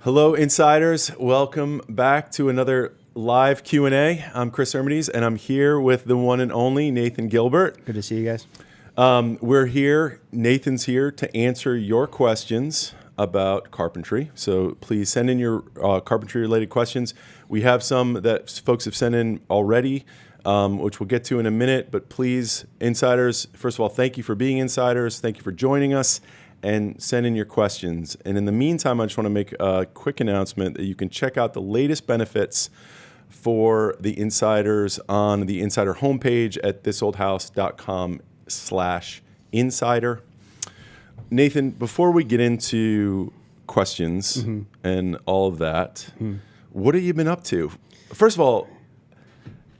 Hello, insiders. Welcome back to another live Q&A. I'm Chris Hermides, and I'm here with the one and only Nathan Gilbert. Good to see you guys. We're here. Nathan's here to answer your questions about carpentry. So please send in your carpentry-related questions. We have some that folks have sent in already, which we'll get to in a minute. But please, insiders, first of all, thank you for being insiders. Thank you for joining us. And send in your questions. And in the meantime, I just want to make a quick announcement that you can check out the latest benefits for the insiders on the insider homepage at thisoldhouse.com/insider. Nathan, before we get into questions and all of that, what have you been up to? First of all,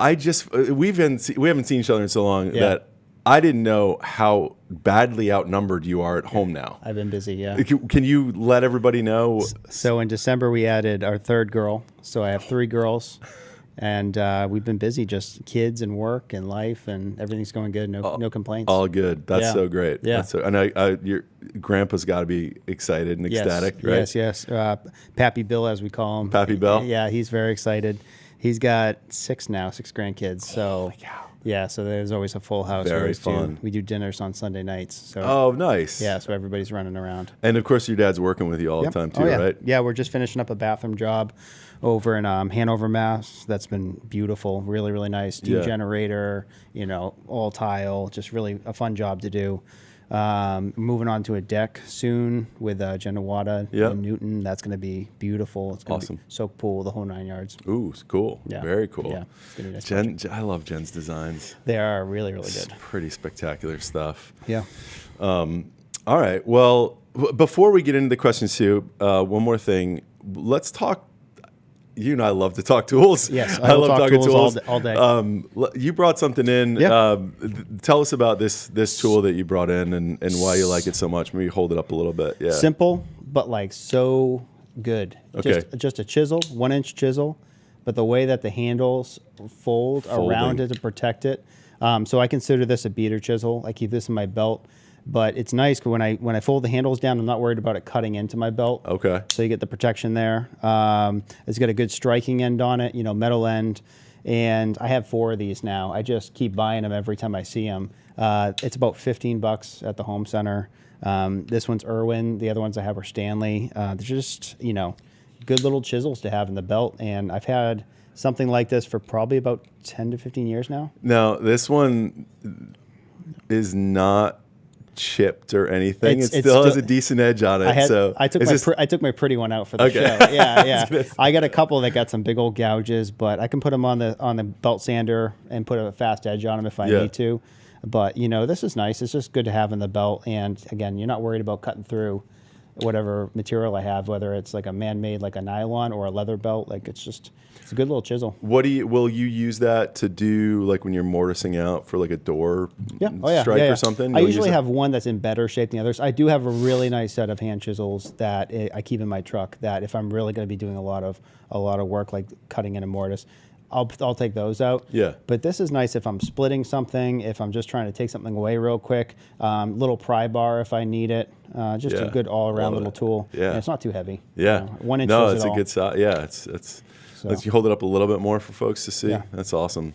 we haven't seen each other in so long that I didn't know how badly outnumbered you are at home now. I've been busy, yeah. Can you let everybody know? So in December, we added our third girl. So I have 3 girls, and we've been busy, just kids and work and life, and everything's going good. No complaints. All good. That's so great. Yeah. And your grandpa's got to be excited and ecstatic, right? Yes. Pappy Bill, as we call him. Pappy Bill? Yeah, he's very excited. He's got 6 grandkids. So. Holy cow. Yeah, so there's always a full house. Very fun. We do dinners on Sunday nights. So. Oh, nice. Yeah, so everybody's running around. And of course, your dad's working with you all the time too, right? Yeah, we're just finishing up a bathroom job over in Hanover, Mass. That's been beautiful, really, really nice. Steam generator, all tile, just really a fun job to do. Moving on to a deck soon with Genowata in Newton. That's going to be beautiful. It's going to be soak pool, the whole 9 yards. Ooh, cool. Yeah. Very cool. Yeah, it's gonna be nice. I love Jen's designs. They are really, really good. It's pretty spectacular stuff. Yeah. All right. Well, before we get into the questions too, one more thing. Let's talk. You and I love to talk tools. Yes, I love talking tools all day. You brought something in. Yeah. Tell us about this tool that you brought in and why you like it so much. Maybe hold it up a little bit. Yeah. Simple, but so good. Okay. Just a chisel, 1-inch chisel, but the way that the handles fold around it to protect it. So I consider this a beater chisel. I keep this in my belt. But it's nice because when I fold the handles down, I'm not worried about it cutting into my belt. Okay. So you get the protection there. It's got a good striking end on it, metal end. And I have 4 of these now. I just keep buying them every time I see them. It's about $15 at the home center. This one's Irwin. The other ones I have are Stanley. They're just, good little chisels to have in the belt. And I've had something like this for probably about 10 to 15 years now. Now, this one is not chipped or anything. It still has a decent edge on it. I took my pretty one out for the show. Yeah. I got a couple that got some big old gouges, but I can put them on the belt sander and put a fast edge on them if I need to. But this is nice. It's just good to have in the belt. And again, you're not worried about cutting through whatever material I have, whether it's like a man-made like a nylon or a leather belt. Like it's a good little chisel. Will you use that to do like when you're mortising out for like a door strike or something? I usually have one that's in better shape than the others. I do have a really nice set of hand chisels that I keep in my truck that if I'm really going to be doing a lot of work like cutting in a mortise, I'll take those out. Yeah. But this is nice if I'm splitting something, if I'm just trying to take something away real quick. Little pry bar if I need it. Just a good all-around little tool. Yeah. And it's not too heavy. Yeah. 1 inch. No, it's a good size. Yeah. Let's you hold it up a little bit more for folks to see. Yeah. That's awesome.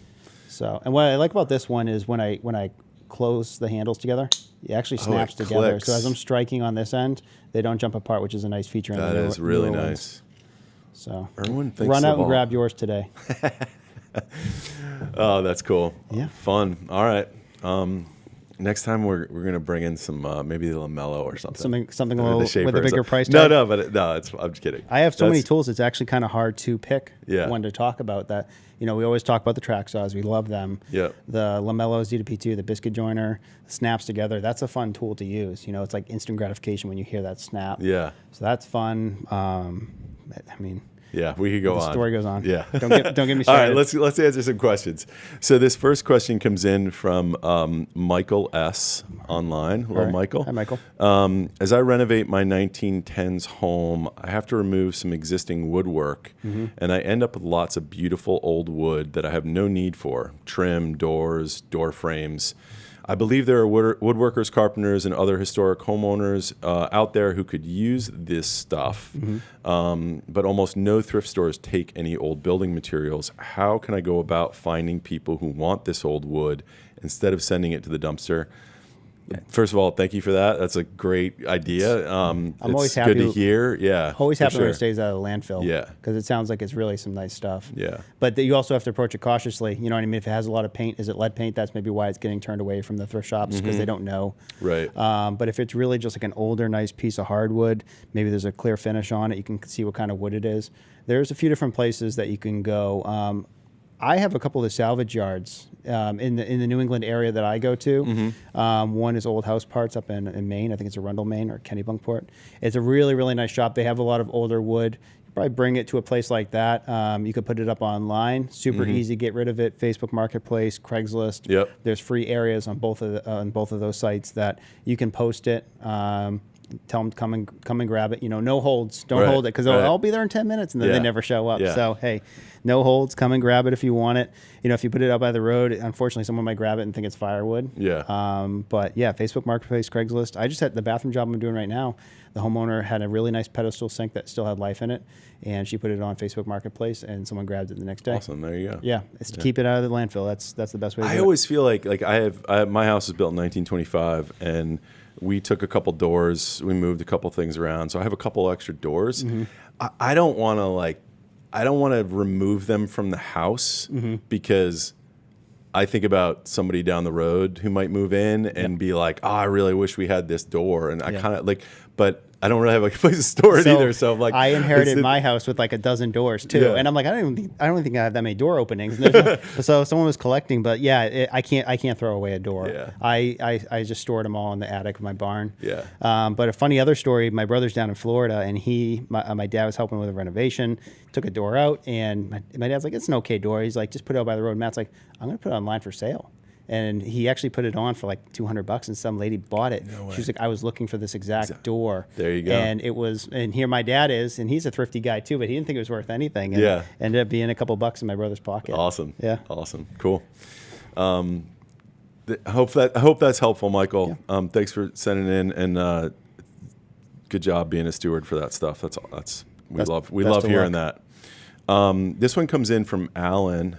So, and what I like about this one is when I close the handles together, it actually snaps together. Clicks. So as I'm striking on this end, they don't jump apart, which is a nice feature. That is really nice. So run out and grab yours today. Oh, that's cool. Yeah. Fun. All right. Next time we're gonna bring in some maybe the lamello or something. Something a little with a bigger price tag. I'm just kidding. I have so many tools. It's actually kind of hard to pick one to talk about. That we always talk about the track saws. We love them. Yeah. The lamello Z2P2, the biscuit joiner, snaps together. That's a fun tool to use. It's like instant gratification when you hear that snap. Yeah. So that's fun. Yeah, we could go on. The story goes on. Yeah. Don't get me started. All right, let's answer some questions. So this first question comes in from Michael S. online. Hello, Michael. Hi, Michael. As I renovate my 1910s home, I have to remove some existing woodwork, and I end up with lots of beautiful old wood that I have no need for. Trim, doors, door frames. I believe there are woodworkers, carpenters, and other historic homeowners out there who could use this stuff, but almost no thrift stores take any old building materials. How can I go about finding people who want this old wood instead of sending it to the dumpster? First of all, thank you for that. That's a great idea. I'm it's always happy good to hear. Yeah, Always for happy when sure. it stays out of the landfill. Yeah. Because it sounds like it's really some nice stuff. Yeah. But you also have to approach it cautiously. You know what I mean? If it has a lot of paint, is it lead paint? That's maybe why it's getting turned away from the thrift shops because they don't know. Right. But if it's really just like an older, nice piece of hardwood, maybe there's a clear finish on it. You can see what kind of wood it is. There's a few different places that you can go. I have a couple of salvage yards in the New England area that I go to. One is Old House Parts up in Maine. I think it's Arundel, Maine, or Kennebunkport. It's a really, really nice shop. They have a lot of older wood. You probably bring it to a place like that. You could put it up online. Super easy. Get rid of it. Facebook Marketplace, Craigslist. Yep. There's free areas on both of those sites that you can post it. Tell them come and grab it. You know, no holds. Don't hold it because I'll be there in 10 minutes and then they never show up. Yeah. So hey, no holds. Come and grab it if you want it. You know, if you put it out by the road, unfortunately, someone might grab it and think it's firewood. Yeah. But yeah, Facebook Marketplace, Craigslist. I just had the bathroom job I'm doing right now. The homeowner had a really nice pedestal sink that still had life in it, and she put it on Facebook Marketplace, and someone grabbed it the next day. Awesome. There you go. Yeah, it's to keep it out of the landfill. That's the best way to do it. I always feel like I have my house was built in 1925, and we took a couple doors, we moved a couple things around, so I have a couple extra doors. I don't want to remove them from the house because I think about somebody down the road who might move in and be like, "Oh, I really wish we had this door," and I kind of like, but I don't really have a place to store it either. So I'm like, I inherited my house with like a dozen doors too, and I'm like, I don't think I have that many door openings. So someone was collecting, but yeah, I can't throw away a door. Yeah. I just stored them all in the attic of my barn. Yeah. But a funny other story, my brother's down in Florida, and my dad was helping with a renovation, took a door out, and my dad's like, it's an okay door. He's like, just put it out by the road. Matt's like, I'm gonna put it online for sale. And he actually put it on for like $200, and some lady bought it. No way. She was like, I was looking for this exact door. There you go. And here my dad is, and he's a thrifty guy too, but he didn't think it was worth anything. And ended up being a couple bucks in my brother's pocket. Awesome. Yeah. Awesome. Cool. I hope that's helpful, Michael. Yeah. Thanks for sending in, and good job being a steward for that stuff. We love hearing that. This one comes in from Alan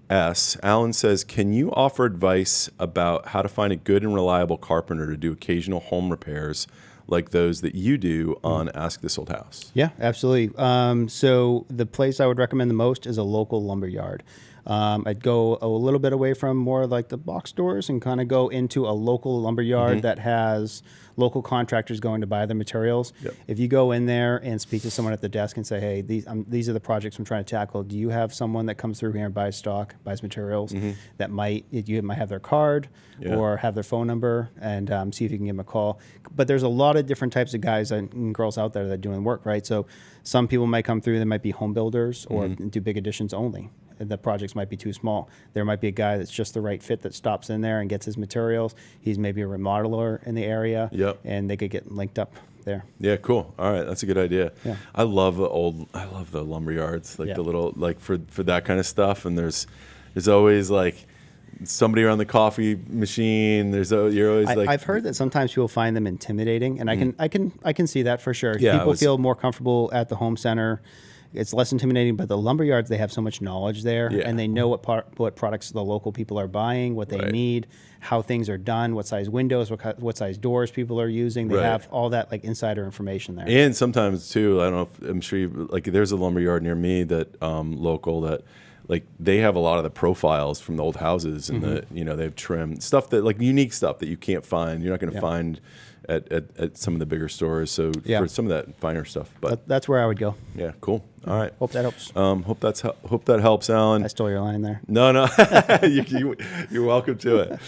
S. Alan says, can you offer advice about how to find a good and reliable carpenter to do occasional home repairs like those that you do on Ask This Old House? Yeah, absolutely. So the place I would recommend the most is a local lumber yard. I'd go a little bit away from more like the box stores and kind of go into a local lumber yard that has local contractors going to buy the materials. Yep. If you go in there and speak to someone at the desk and say, hey, these are the projects I'm trying to tackle. Do you have someone that comes through here and buys stock, buys materials that you might have their card or have their phone number, and see if you can give them a call. But there's a lot of different types of guys and girls out there that are doing work, right? So some people might come through, they might be home builders or do big additions only. The projects might be too small. There might be a guy that's just the right fit that stops in there and gets his materials. He's maybe a remodeler in the area, and they could get linked up there. Yeah, cool. All right, that's a good idea. Yeah. I love the lumber yards, like the little for that kind of stuff. And there's always like somebody around the coffee machine. You're always like. I've heard that sometimes people find them intimidating, and I can see that for sure. Yeah, people feel more comfortable at the home center. It's less intimidating, but the lumber yards, they have so much knowledge there, and they know what products the local people are buying, what they need, how things are done, what size windows, what size doors people are using. They have all that like insider information there. And sometimes too, I don't know if I'm sure there's a lumber yard near me that local that like they have a lot of the profiles from the old houses and they've trimmed stuff that like unique stuff that you can't find. You're not going to find at some of the bigger stores. So for some of that finer stuff, but that's where I would go. Yeah, cool. All right. Hope that helps. Hope that helps, Alan. I stole your line there. No. You're welcome to it.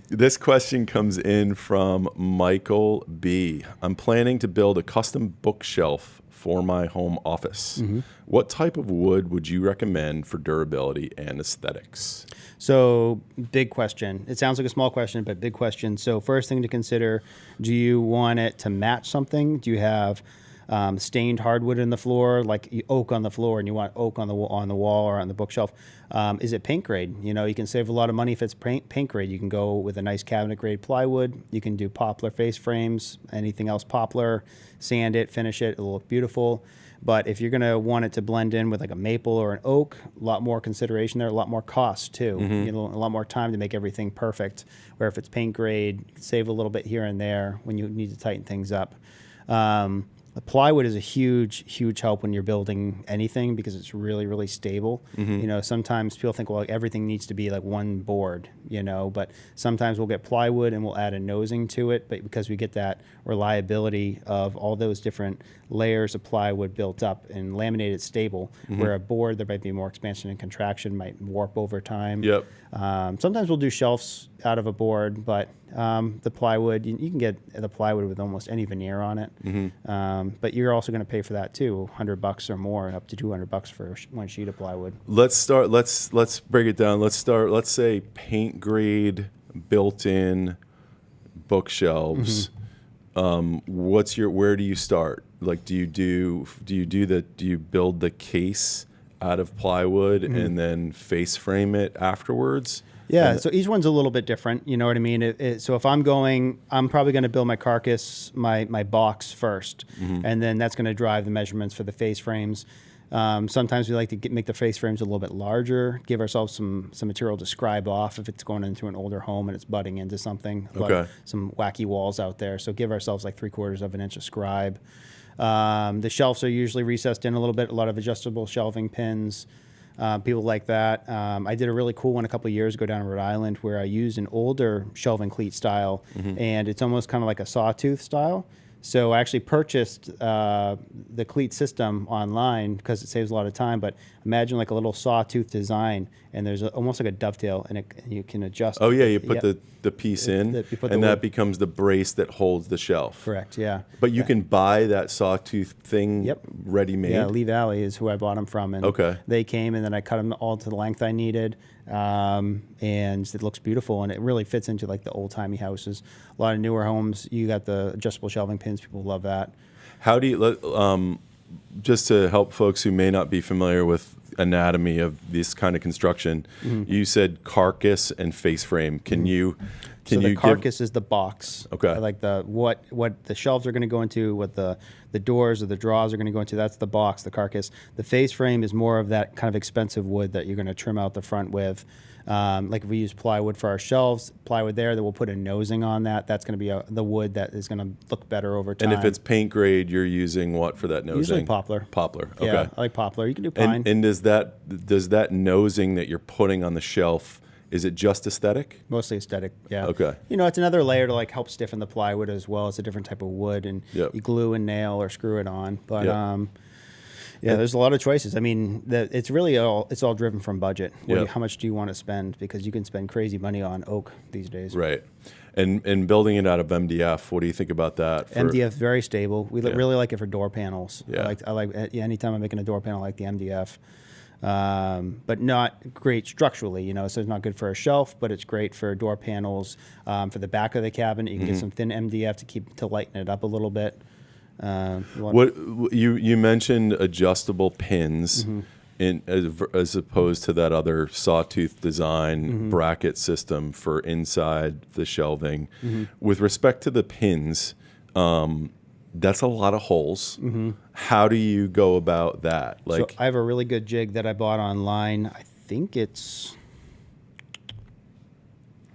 This question comes in from Michael B. I'm planning to build a custom bookshelf for my home office. What type of wood would you recommend for durability and aesthetics? So big question. It sounds like a small question, but big question. So first thing to consider, do you want it to match something? Do you have stained hardwood in the floor, like oak on the floor, and you want oak on the wall or on the bookshelf. Is it paint grade? You know, you can save a lot of money if it's paint grade. You can go with a nice cabinet grade plywood. You can do poplar face frames, anything else poplar, sand it, finish it. It'll look beautiful. But if you're going to want it to blend in with like a maple or an oak, a lot more consideration there, a lot more cost too. You know, a lot more time to make everything perfect. Where if it's paint grade, you can save a little bit here and there when you need to tighten things up. The plywood is a huge help when you're building anything because it's really, really stable. You know, sometimes people think, well, everything needs to be like one board, you know, but sometimes we'll get plywood and we'll add a nosing to it, but because we get that reliability of all those different layers of plywood built up and laminated stable, where a board, there might be more expansion and contraction, might warp over time. Yep. Sometimes we'll do shelves out of a board, but the plywood, you can get the plywood with almost any veneer on it. But you're also going to pay for that too, $100 or more, up to $200 for one sheet of plywood. Let's break it down. Let's say paint grade built-in bookshelves. Where do you start? Like, do you build the case out of plywood and then face frame it afterwards? Yeah, so each one's a little bit different. You know what I mean? So if I'm probably going to build my carcass, my box first, and then that's going to drive the measurements for the face frames. Sometimes we like to make the face frames a little bit larger, give ourselves some material to scribe off if it's going into an older home and it's butting into something. Okay. Some wacky walls out there. So give ourselves like 3/4 of an inch of scribe. The shelves are usually recessed in a little bit, a lot of adjustable shelving pins. People like that. I did a really cool one a couple of years ago down in Rhode Island where I used an older shelving cleat style, and it's almost kind of like a sawtooth style. So I actually purchased the cleat system online because it saves a lot of time. But imagine like a little sawtooth design, and there's almost like a dovetail, and you can adjust. Oh yeah, you put the piece in, and that becomes the brace that holds the shelf. Correct. Yeah. But you can buy that sawtooth thing ready-made. Yeah, Lee Valley is who I bought them from, and they came, and then I cut them all to the length I needed, and it looks beautiful, and it really fits into like the old-timey houses. A lot of newer homes, you got the adjustable shelving pins. People love that. How do you just to help folks who may not be familiar with anatomy of this kind of construction, you said carcass and face frame. Can you the carcass is the box. Okay. Like what the shelves are going to go into, what the doors or the drawers are going to go into. That's the box, the carcass. The face frame is more of that kind of expensive wood that you're going to trim out the front with. Like if we use plywood for our shelves, plywood there, then we'll put a nosing on that. That's going to be the wood that is going to look better over time. And if it's paint grade, you're using what for that nosing? Usually poplar. Poplar. Okay. Yeah, I like poplar. You can do pine. And does that nosing that you're putting on the shelf, is it just aesthetic? Mostly aesthetic, yeah. Okay. You know, it's another layer to like help stiffen the plywood as well. It's a different type of wood, and you glue and nail or screw it on. But yeah, there's a lot of choices. I mean, it's all driven from budget. How much do you want to spend? Because you can spend crazy money on oak these days. Right. And building it out of MDF, what do you think about that? MDF very stable. We really like it for door panels. Yeah. I like anytime I'm making a door panel, I like the MDF. But not great structurally, you know, so it's not good for a shelf, but it's great for door panels. For the back of the cabinet, you can get some thin MDF to lighten it up a little bit. What you mentioned adjustable pins as opposed to that other sawtooth design bracket system for inside the shelving. With respect to the pins, that's a lot of holes. How do you go about that? So I have a really good jig that I bought online. I think it's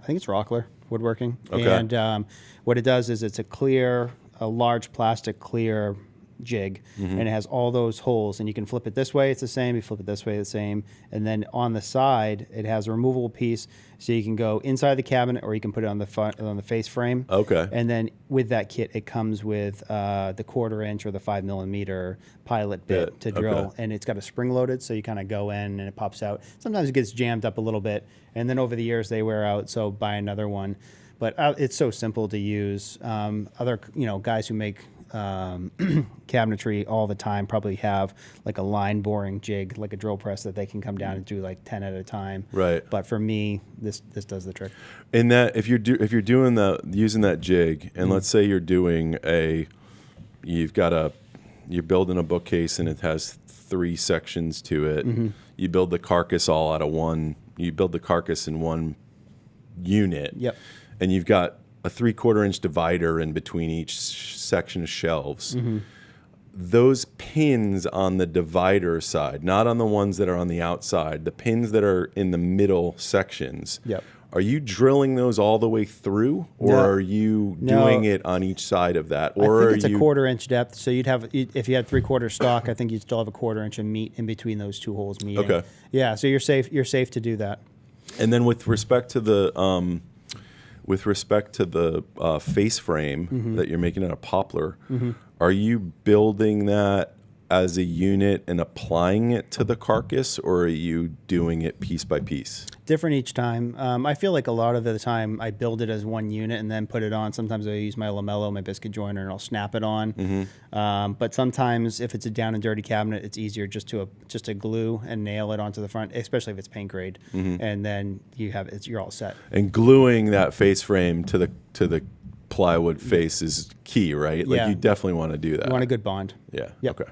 Rockler Woodworking. Okay. And what it does is it's a large plastic clear jig, and it has all those holes, and you can flip it this way, it's the same, you flip it this way, it's the same, and then on the side it has a removable piece, so you can go inside the cabinet or you can put it on the face frame. Okay. And then with that kit it comes with the 1/4 inch or the 5mm pilot bit to drill, and it's got a spring loaded, so you kind of go in and it pops out. Sometimes it gets jammed up a little bit, and then over the years they wear out, so buy another one. But it's so simple to use. Other guys who make cabinetry all the time probably have like a line boring jig, like a drill press that they can come down and do like 10 at a time. Right. But for me, this does the trick. And that if you're doing using that jig, and let's say you're doing you've got a you're building a bookcase and it has 3 sections to it. You build the carcass all out of one. You build the carcass in one unit. Yep. And you've got a 3/4 inch divider in between each section of shelves. Those pins on the divider side, not on the ones that are on the outside, the pins that are in the middle sections. Yep. Are you drilling those all the way through, or No. are you doing it on each side of that? Or I think it's are a you 1/4 inch depth. So you'd have, if you had 3/4 stock, I think you'd still have a 1/4 inch of meat in between those 2 holes meeting. Okay. Yeah. So you're safe. You're safe to do that. And then with respect to the face frame that you're making out of poplar, are you building that as a unit and applying it to the carcass, or are you doing it piece by piece? Different each time. I feel like a lot of the time I build it as one unit and then put it on. Sometimes I use my lamello, my biscuit joiner, and I'll snap it on. But sometimes if it's a down and dirty cabinet, it's easier just to glue and nail it onto the front, especially if it's paint grade. And then you're all set. And gluing that face frame to the plywood face is key, right? Like Yeah. you definitely want to do that. You want a good bond. Yeah. Yep. Okay.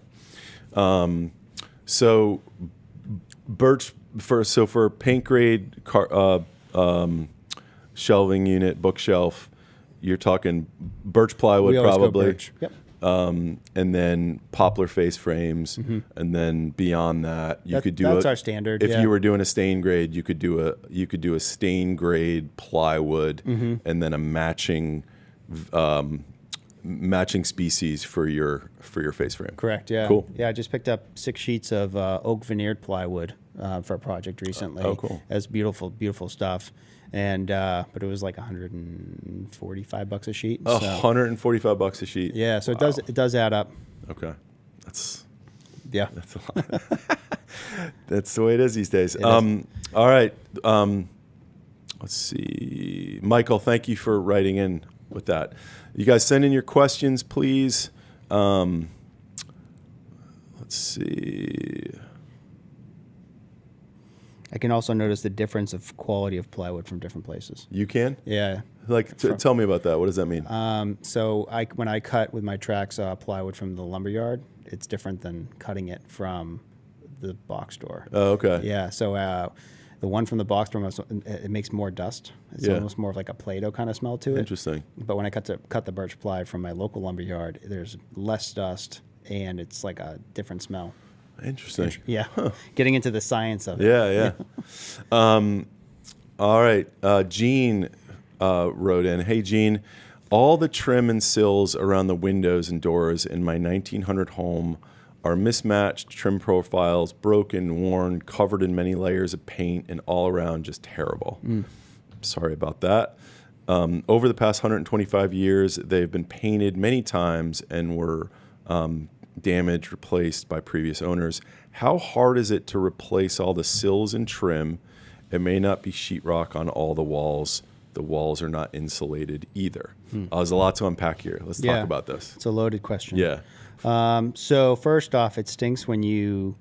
So for paint grade shelving unit, bookshelf, you're talking birch plywood We always go probably. birch. Yep. And then poplar face frames, and then beyond that, That's our standard. If yeah. you were doing a stain grade, you could do a stain grade plywood, and then a matching species for your face frame. Correct. Yeah. Cool. Yeah. I just picked up 6 sheets of oak veneered plywood for a project recently. Oh, cool. It's beautiful, beautiful stuff. And but it was like $145 a sheet. So, $145 a sheet. yeah. So Wow. it does add up. Okay, that's Yeah. a lot. That's the way it is these days. Is. All right. Let's see, Michael. Thank you for writing in with that. You guys send in your questions, please. Let's see. I can also notice the difference of quality of plywood from different places. You can? Yeah. Like, tell me about that. What does that mean? So when I cut with my track saw plywood from the lumberyard, it's different than cutting it from the box store. Oh, okay. Yeah. So the one from the box store, it makes more dust. It's almost more of like a Play-Doh kind of smell to it. Interesting. But when I cut the birch ply from my local lumberyard, there's less dust and it's like a different smell. Interesting. Yeah. Getting into the science of it. Yeah. All right. Gene wrote in, "Hey, Gene, all the trim and sills around the windows and doors in my 1900 home are mismatched trim profiles, broken, worn, covered in many layers of paint, and all around just terrible. Sorry about that. Over the past 125 years, they've been painted many times and were damaged, replaced by previous owners. How hard is it to replace all the sills and trim? It may not be sheetrock on all the walls. The walls are not insulated either." There's a lot to unpack here. Let's talk about this. It's a loaded question. Yeah. So first off, it stinks when you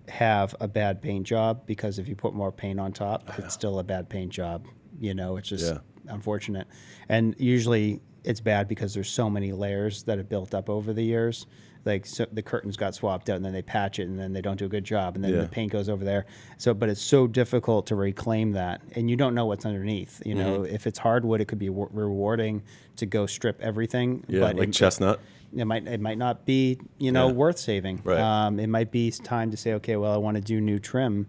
have a bad paint job, because if you put more paint on top, it's still a bad paint job. It's just unfortunate. And usually it's bad because there's so many layers that have built up over the years. Like, so the curtains got swapped out and then they patch it and then they don't do a good job and then the paint goes over there. But it's so difficult to reclaim that, and you don't know what's underneath. If it's hardwood, it could be rewarding to go strip everything. Yeah, but like chestnut. It might not be worth saving. Right. It might be time to say, okay, well, I want to do new trim.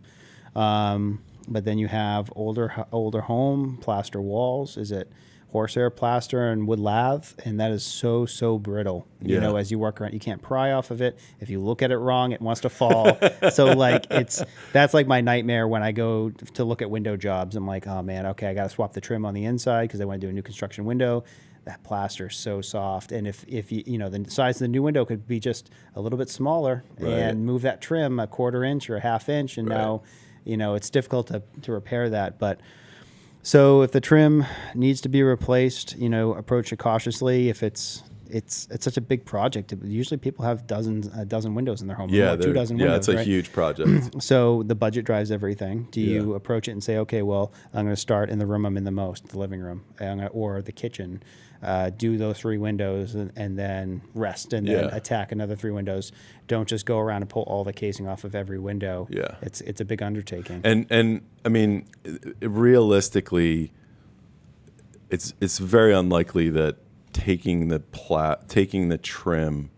But then you have older home plaster walls. Is it horsehair plaster and wood lath? And that is so brittle. As you work around, you can't pry off of it. If you look at it wrong, it wants to fall. So that's like my nightmare when I go to look at window jobs. I'm like, oh man, okay, I got to swap the trim on the inside because I want to do a new construction window. That plaster is so soft, and if you the size of the new window could be just a little bit smaller, and move that trim a 1/4 inch or a 1/2 inch, and now it's difficult to repair that. But so if the trim needs to be replaced, approach it cautiously. If it's it's such a big project. Usually people have a dozen windows in their home. Yeah, or 2 dozen windows. yeah, it's a right? huge project. So the budget drives everything. Do you Yeah. approach it and say, okay, well, I'm going to start in the room I'm in the most, the living room, or the kitchen, do those 3 windows and then rest and then Yeah. attack another 3 windows. Don't just go around and pull all the casing off of every window. Yeah. It's a big undertaking. And I mean, realistically, it's very unlikely that taking the trim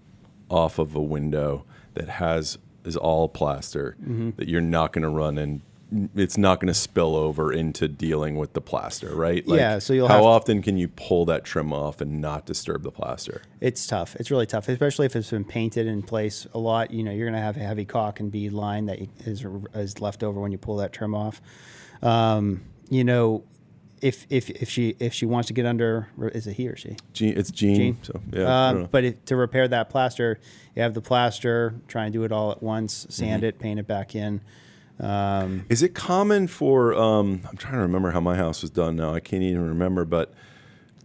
off of a window that is all plaster, that you're not going to run and it's not going to spill over into dealing with the plaster, right? Like, Yeah, so you'll how have to- often can you pull that trim off and not disturb the plaster? It's tough. It's really tough, especially if it's been painted in place a lot. You're going to have a heavy caulk and bead line that is left over when you pull that trim off. If she wants to get under, is it he or she? It's Gene. So yeah, I don't know. But to repair that plaster, you have the plaster. Try and do it all at once. Sand it, paint it back in. Is it common for, I'm trying to remember how my house was done now. I can't even remember, but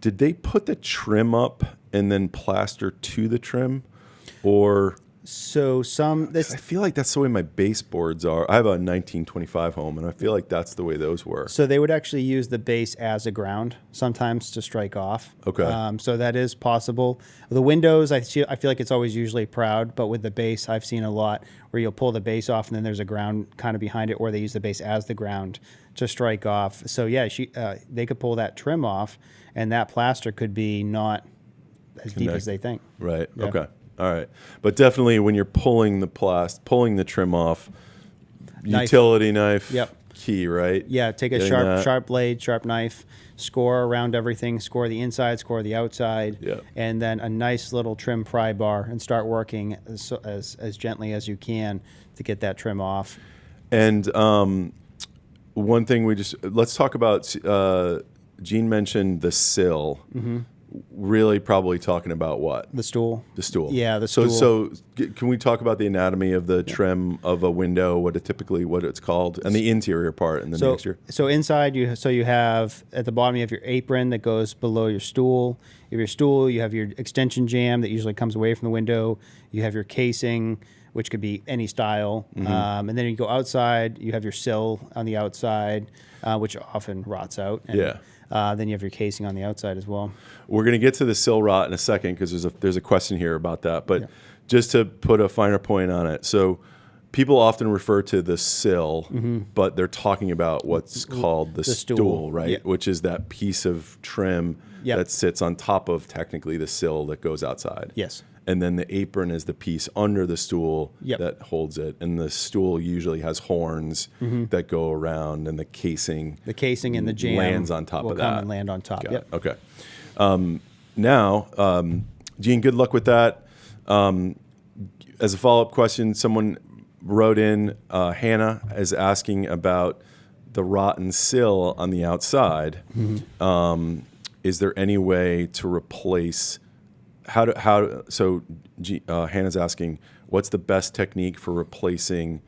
did they put the trim up and then plaster to the trim? Or So I feel like that's the way my baseboards are. I have a 1925 home, and I feel like that's the way those were. So they would actually use the base as a ground sometimes to strike off. Okay. So that is possible. The windows, I feel like it's always usually proud, but with the base, I've seen a lot where you'll pull the base off and then there's a ground kind of behind it, or they use the base as the ground to strike off. So yeah, they could pull that trim off, and that plaster could be not as deep as they think. Right. Yeah. Okay. All right. But definitely when you're pulling the trim off, Knife. utility knife, Yep. key, right? Yeah, take a Getting sharp blade, sharp knife, score around everything, score the inside, score the outside, Yep. and then a nice little trim pry bar, and start working as gently as you can to get that trim off. And one thing let's talk about, Gene mentioned the sill. Mm-hmm. Really probably talking about what? The stool. The stool. Yeah, the So, stool. can we talk about the anatomy of the trim of a window, what it's called, and the interior part and then the exterior? So inside, you have, at the bottom, you have your apron that goes below your stool. You have your stool, you have your extension jamb that usually comes away from the window. You have your casing, which could be any style. And then you go outside, you have your sill on the outside, which often rots out. And, Yeah. Then you have your casing on the outside as well. We're going to get to the sill rot in a second because there's a question here about that. But just to put a finer point on it, so people often refer to the sill, but they're talking about what's called the stool, right? Yeah. Which is that piece of trim that sits on top of technically the sill that goes outside. Yes. And then the apron is the piece under the stool that holds it. And the stool usually has horns that go around, and the casing and the jamb lands on top will of come that. and land on top. Got it. Okay. Now, Gene, good luck with that. As a follow-up question, someone wrote in, Hannah is asking about the rotten sill on the outside. Is there any way to replace? Hannah's asking, what's the best technique for replacing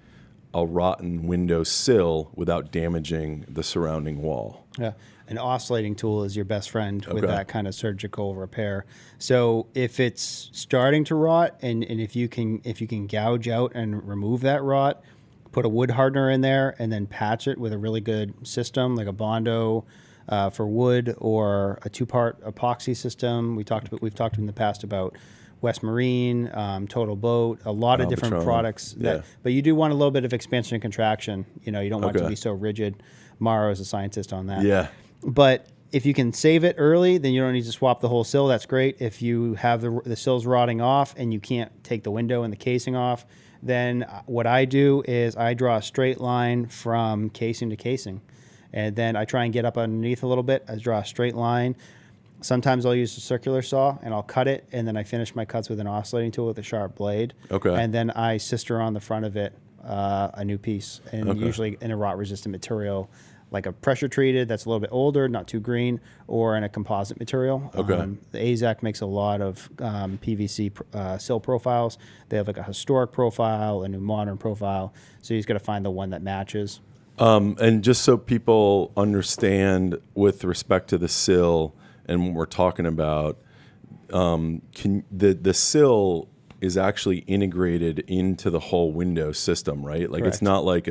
a rotten window sill without damaging the surrounding wall? Yeah. An oscillating tool is your best friend with that kind of surgical repair. So if it's starting to rot, and if you can gouge out and remove that rot, put a wood hardener in there and then patch it with a really good system like a Bondo for wood, or a 2-part epoxy system. We've talked in the past about West Marine, Total Boat, a lot of different products. But you do want a little bit of expansion and contraction. You don't want it to be so rigid. Morrow is a scientist on that. Yeah. But if you can save it early, then you don't need to swap the whole sill. That's great. If you have the sills rotting off and you can't take the window and the casing off, then what I do is I draw a straight line from casing to casing. And then I try and get up underneath a little bit. I draw a straight line. Sometimes I'll use a circular saw and I'll cut it, and then I finish my cuts with an oscillating tool with a sharp blade. Okay. And then I sister on the front of it a new piece, and usually in a rot-resistant material, like a pressure-treated that's a little bit older, not too green, or in a composite material. Okay. The AZAC makes a lot of PVC sill profiles. They have like a historic profile, a new modern profile. So you just got to find the one that matches. And just so people understand with respect to the sill and what we're talking about, the sill is actually integrated into the whole window system, right? Like Correct. it's not like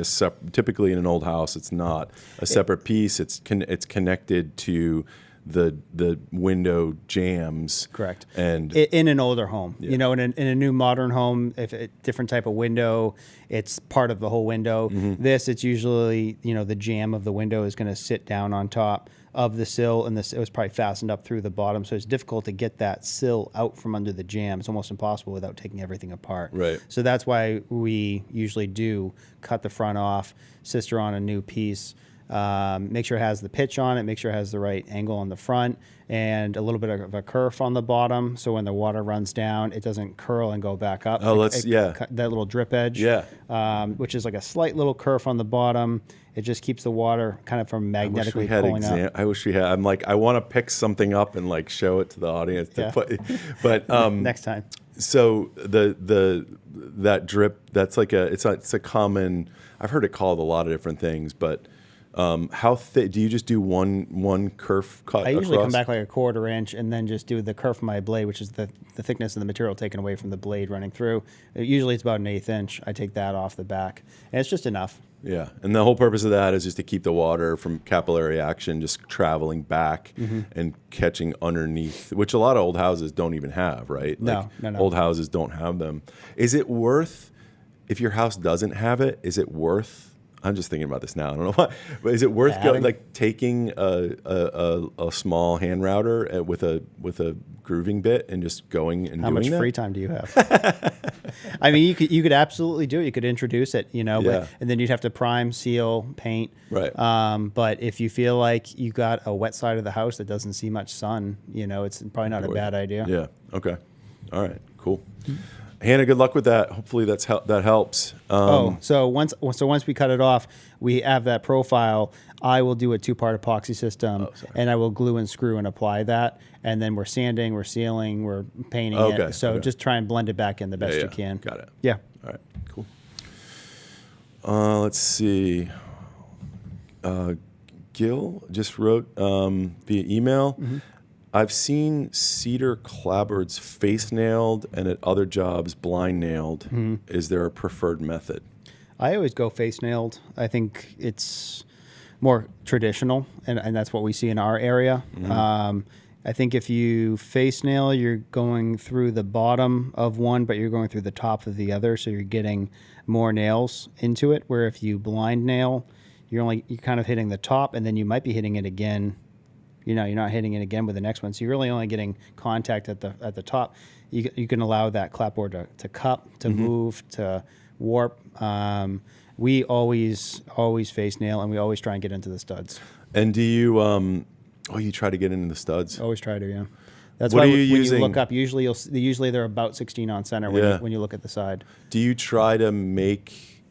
typically in an old house, it's not a separate piece. It's connected to the window jams. Correct. And in an older home, in a new modern home, if a different type of window, it's part of the whole window. This, it's usually, the jamb of the window is going to sit down on top of the sill, and it was probably fastened up through the bottom, so it's difficult to get that sill out from under the jamb. It's almost impossible without taking everything apart. Right. So that's why we usually do cut the front off, sister on a new piece, make sure it has the pitch on it, make sure it has the right angle on the front, and a little bit of a kerf on the bottom, so when the water runs down, it doesn't curl and go back up. Oh, that little drip edge, which is like a slight little kerf on the bottom. It just keeps the water kind of from magnetically pulling up. I wish we had. I'm like, I want to pick something up and like show it to the audience. But next time. So that drip, that's like it's a common. I've heard it called a lot of different things, but how thick do you just do one kerf cut? I usually across? come back like a 1/4 inch and then just do the kerf of my blade, which is the thickness of the material taken away from the blade running through. Usually it's about an 1/8 inch. I take that off the back, and it's just enough. Yeah, and the whole purpose of that is just to keep the water from capillary action just traveling back and catching underneath, which a lot of old houses don't even have, right? No. Old houses don't have them. Is it worth, if your house doesn't have it, is it worth, I'm just thinking about this now, I don't know why, but is it worth taking a small hand router with a grooving bit and just going and How doing much that? free time do you have? I mean, you could absolutely do it. You could introduce it, but, and then you'd have to prime, seal, paint. Right. But if you feel like you got a wet side of the house that doesn't see much sun, it's probably not a bad idea. Yeah. Okay. All right. Cool. Hannah, good luck with that. Hopefully that helps. So once we cut it off, we have that profile. I will do a 2-part epoxy system, and I will glue and screw and apply that. And then we're sanding, we're sealing, we're painting it. So just try and blend it back in the best you can. Got it. Yeah. All right. Cool. Let's see. Gil just wrote via email. I've seen cedar clapboards face nailed and at other jobs blind nailed. Is there a preferred method? I always go face nailed. I think it's more traditional, and that's what we see in our area. I think if you face nail, you're going through the bottom of one, but you're going through the top of the other, so you're getting more nails into it. Where if you blind nail, you're kind of hitting the top, and then you might be hitting it again. You're not hitting it again with the next one, so you're really only getting contact at the top. You can allow that clapboard to cup, to move, to warp. We always face nail, and we always try and get into the studs. And do you you try to get into the studs? Always try to, yeah. That's What why are you when using? you look up, usually they're about 16 on center when you look at the side. Do you try to make,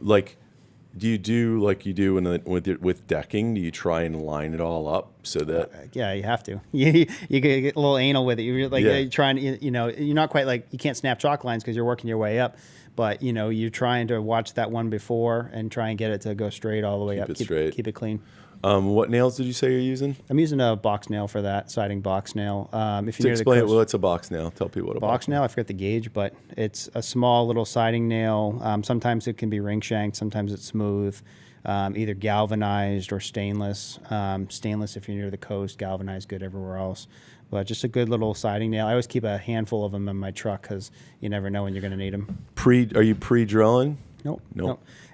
do you do like you do with decking? Do you try and line it all up so that? Yeah, you have to. You get a little anal with it. You're you're trying to, you're not quite you can't snap chalk lines because you're working your way up. But, you're trying to watch that one before and try and get it to go straight all the way up. Keep it clean. What nails did you say you're using? I'm using a box nail for that, siding box nail. If you're explain what's a box nail. Tell people what a box nail. I forget the gauge, but it's a small little siding nail. Sometimes it can be ring shanked. Sometimes it's smooth, either galvanized or stainless. Stainless if you're near the coast, galvanized good everywhere else. But just a good little siding nail. I always keep a handful of them in my truck because you never know when you're going to need them. Are you pre-drilling? Nope.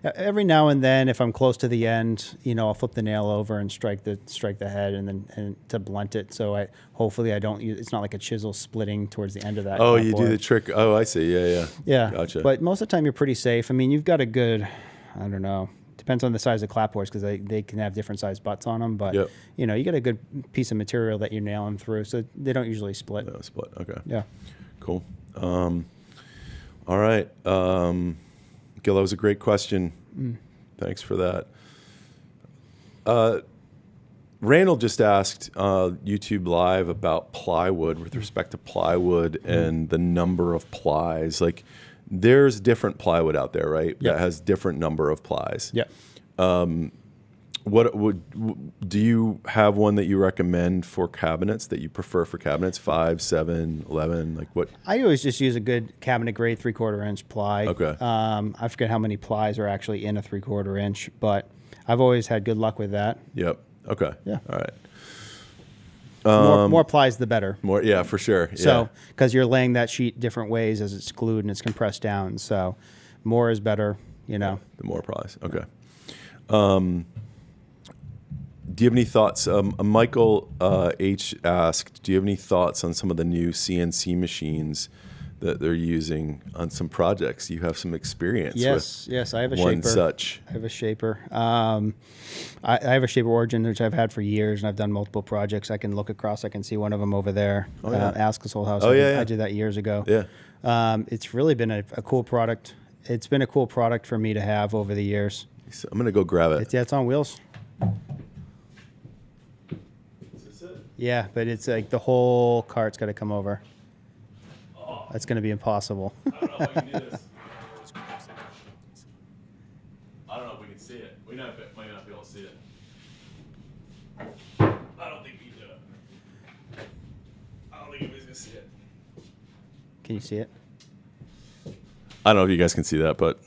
Every now and then, if I'm close to the end, I'll flip the nail over and strike the head, and to blunt it. So hopefully I don't. It's not like a chisel splitting towards the end of that. Oh, you do the trick. Oh, I see. Yeah. Gotcha. But most of the time you're pretty safe. I mean, you've got a good, I don't know. Depends on the size of clapboards because they can have different size butts on them. But you get a good piece of material that you're nailing through, so they don't usually split. They don't split. Okay. Yeah. Cool. All right. Gil, that was a great question. Thanks for that. Randall just asked YouTube Live about plywood with respect to plywood and the number of plies. There's different plywood out there, right? Yep. That has different number of plies. Yeah. do you have one that you recommend for cabinets that you prefer for cabinets? 5, 7, 11, like what? I always just use a good cabinet grade 3/4 inch ply. Okay. I forget how many plies are actually in a 3/4 inch, but I've always had good luck with that. Yep. Okay. Yeah. All right. More plies, the better. More, yeah, for sure. So, because you're laying that sheet different ways as it's glued and it's compressed down. So, more is better, you know. The more plies. Okay. Do you have any thoughts? Michael H. asked, do you have any thoughts on some of the new CNC machines that they're using on some projects? You have some experience with. Yes, I have a one shaper. such. I have a shaper. I have a shaper Origin, which I've had for years, and I've done multiple projects. I can look across. I can see one of them over there. Oh, yeah. Ask Soul House. Oh, yeah. I did that years ago. Yeah. It's really been a cool product. It's been a cool product for me to have over the years. So I'm going to go grab it. It's on wheels. Is this it? Yeah, but it's like the whole cart's got to come over. Oh. That's going to be impossible. I don't know if we can do this. I don't know if we can see it. We might not be able to see it. I don't think we do it. I don't think anybody's going to see it. Can you see it? I don't know if you guys can see that, but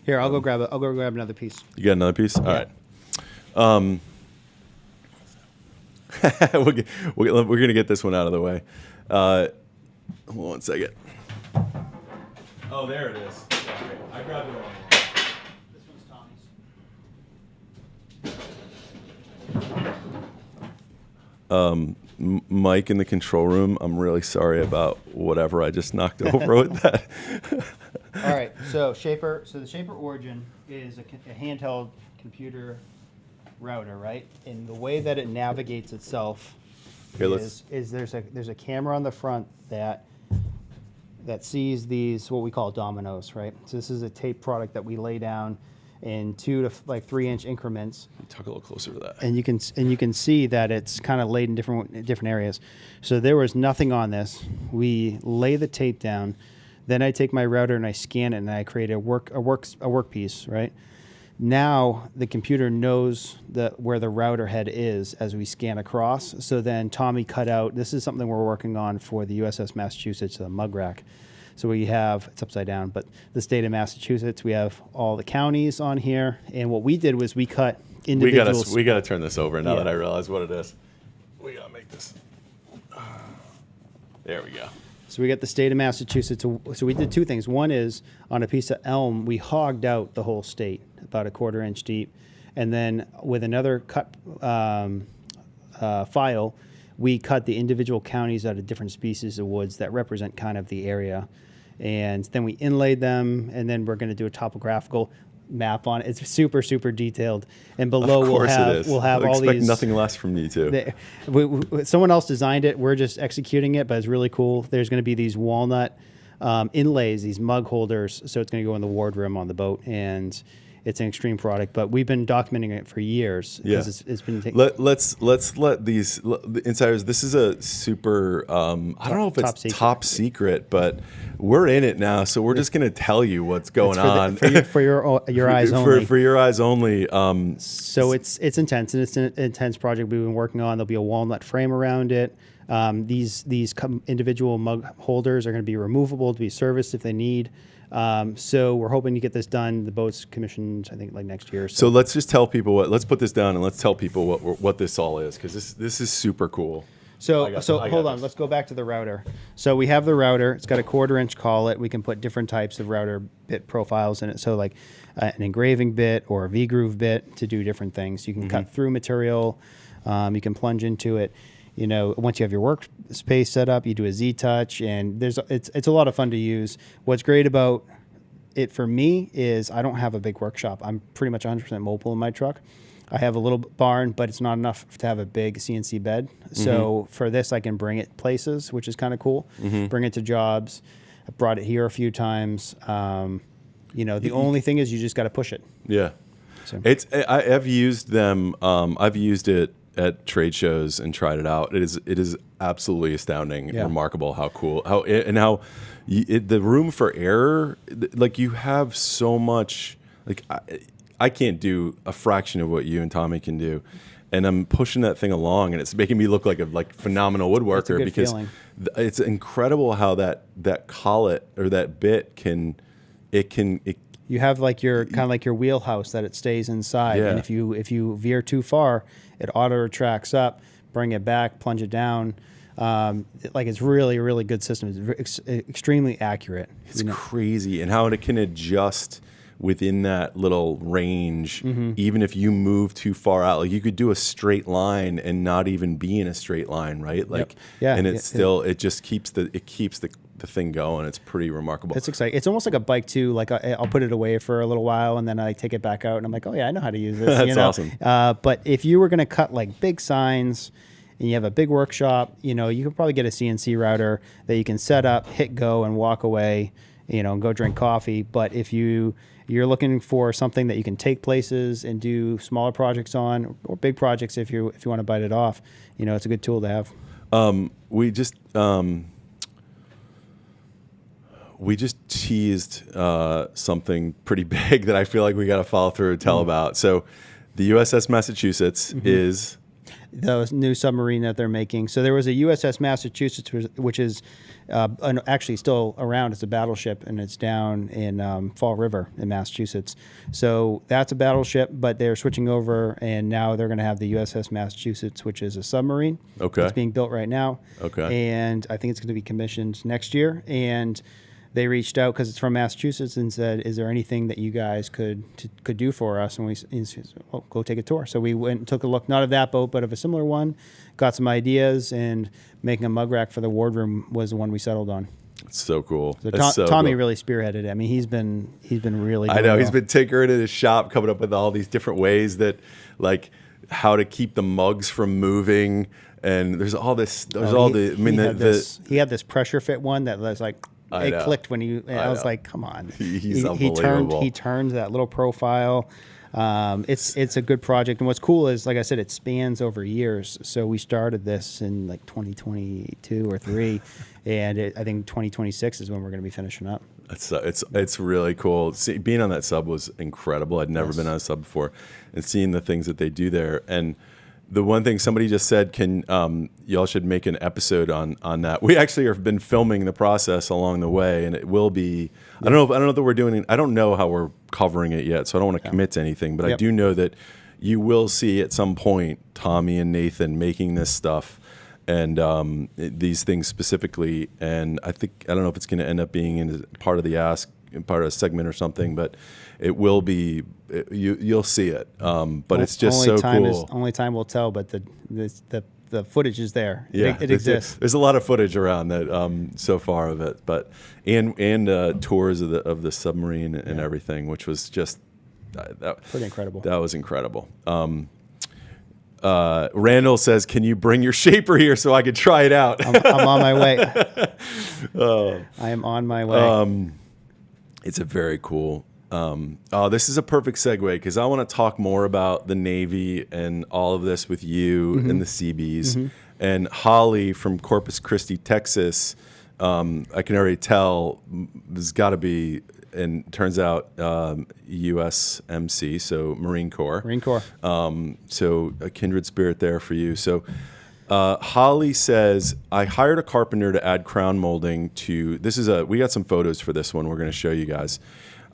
Here, I'll go grab it. I'll go grab another piece. you got another piece? All right. We're going to get this one out of the way. Hold on 1 second. Oh, there it is. Sorry. I grabbed the wrong one. This one's Tommy's. Mike in the control room, I'm really sorry about whatever I just knocked over with that. All right, so Shaper. So the Shaper Origin is a handheld computer router, right? And the way that it navigates itself is there's a camera on the front that sees these what we call dominoes, right? So this is a tape product that we lay down in 2 to 3 inch increments. Talk a little closer to that. And you can see that it's kind of laid in different areas. So there was nothing on this. We lay the tape down, then I take my router and I scan it and I create a work piece, right? Now the computer knows where the router head is as we scan across. So then Tommy cut out. This is something we're working on for the USS Massachusetts, the mug rack. So we have, it's upside down, but the state of Massachusetts, we have all the counties on here. And what we did was we cut individual. We got to turn this over now Yeah. that I realize what it is. We got to make this. There we go. So we got the state of Massachusetts. So we did 2 things. One is on a piece of elm, we hogged out the whole state, about 1/4 inch deep. And then with another cut file, we cut the individual counties out of different species of woods that represent kind of the area. And then we inlaid them, and then we're going to do a topographical map on it. It's super, super detailed. And below we'll have all expect these. nothing less from you two. Someone else designed it. We're just executing it, but it's really cool. There's going to be these walnut inlays, these mug holders. So it's going to go in the wardroom on the boat, and it's an extreme product. But we've been documenting it for years. Yeah. It's been Let's let these insiders. This is a super. I don't know if it's top secret, but we're in it now, so we're just going to tell you what's going on for your eyes only. For your eyes only. So it's intense, and it's an intense project we've been working on. There'll be a walnut frame around it. These individual mug holders are going to be removable to be serviced if they need. So we're hoping to get this done. The boat's commissioned, I think, like next year. So let's just tell people let's put this down and let's tell people what this all is, because this is super cool. So hold on. Let's go back to the router. So we have the router. It's got a 1/4 inch collet. We can put different types of router bit profiles in it. So like an engraving bit or a V-groove bit to do different things. You can cut through material. You can plunge into it. You know, once you have your workspace set up, you do a Z-touch, and it's a lot of fun to use. What's great about it for me is I don't have a big workshop. I'm pretty much 100% mobile in my truck. I have a little barn, but it's not enough to have a big CNC bed. So for this, I can bring it places, which is kind of cool. Bring it to jobs. I brought it here a few times. You know, the only thing is you just got to push it. Yeah. So. I've used them. I've used it at trade shows and tried it out. It is absolutely astounding and remarkable how cool the room for error. Like you have so much. Like I can't do a fraction of what you and Tommy can do. And I'm pushing that thing along, and it's making me look like a phenomenal woodworker because it's incredible how that collet or that bit can. You have like your kind of like your wheelhouse that it stays inside, and if you veer too far, it auto retracts up, bring it back, plunge it down. It's really, really good system. It's extremely accurate. It's crazy, and how it can adjust within that little range, even if you move too far out. Like you could do a straight line and not even be in a straight line, right? Like, and it's still, it just keeps the thing going. It's pretty remarkable. It's exciting. It's almost like a bike too. Like I'll put it away for a little while and then I take it back out and I'm like, oh yeah, I know how to use this. That's awesome. But if you were going to cut like big signs and you have a big workshop, you could probably get a CNC router that you can set up, hit go, and walk away, and go drink coffee. But if you're looking for something that you can take places and do smaller projects on, or big projects if you want to bite it off, it's a good tool to have. We just teased something pretty big that I feel like we got to follow through and tell about. So the USS Massachusetts is the new submarine that they're making. So there was a USS Massachusetts, which is actually still around. It's a battleship, and it's down in Fall River in Massachusetts. So that's a battleship, but they're switching over, and now they're going to have the USS Massachusetts, which is a submarine. Okay. It's being built right now. Okay. And I think it's going to be commissioned next year. And they reached out because it's from Massachusetts and said, "Is there anything that you guys could do for us?" And we said, "Well, go take a tour." So we went and took a look, not of that boat, but of a similar one, got some ideas, and making a mug rack for the wardroom was the one we settled on. It's so cool. So Tommy really spearheaded it. I mean, he's been really. I know he's been tinkering in his shop, coming up with all these different ways that, like, how to keep the mugs from moving, and there's all this. He had this pressure fit one that was like. It clicked when I was like, "Come on!" He's unbelievable. He turned that little profile. It's a good project, and what's cool is, like I said, it spans over years. So we started this in like 2022 or 3, and I think 2026 is when we're going to be finishing up. It's really cool. Being on that sub was incredible. I'd never been on a sub before, and seeing the things that they do there. And the one thing somebody just said, y'all should make an episode on that. We actually have been filming the process along the way, and it will be. I don't know that we're doing it. I don't know how we're covering it yet, so I don't want to commit to anything. But I do know that you will see at some point Tommy and Nathan making this stuff and these things specifically. And I don't know if it's going to end up being in part of the part of a segment or something, but it will be. You'll see it, but it's just so cool. Only time will tell, but the footage is there. Yeah, it exists. There's a lot of footage around that so far of it, but and tours of the submarine and everything, which was just pretty incredible. That was incredible. Randall says, "Can you bring your shaper here so I could try it out?" I'm on my way. I am on my way. It's a very cool. This is a perfect segue because I want to talk more about the Navy and all of this with you and the CBs and Holly from Corpus Christi, Texas. I can already tell there's got to be, and turns out USMC, so Marine Corps. Marine Corps. So a kindred spirit there for you. So Holly says, I hired a carpenter to add crown molding to, we got some photos for this one we're going to show you guys.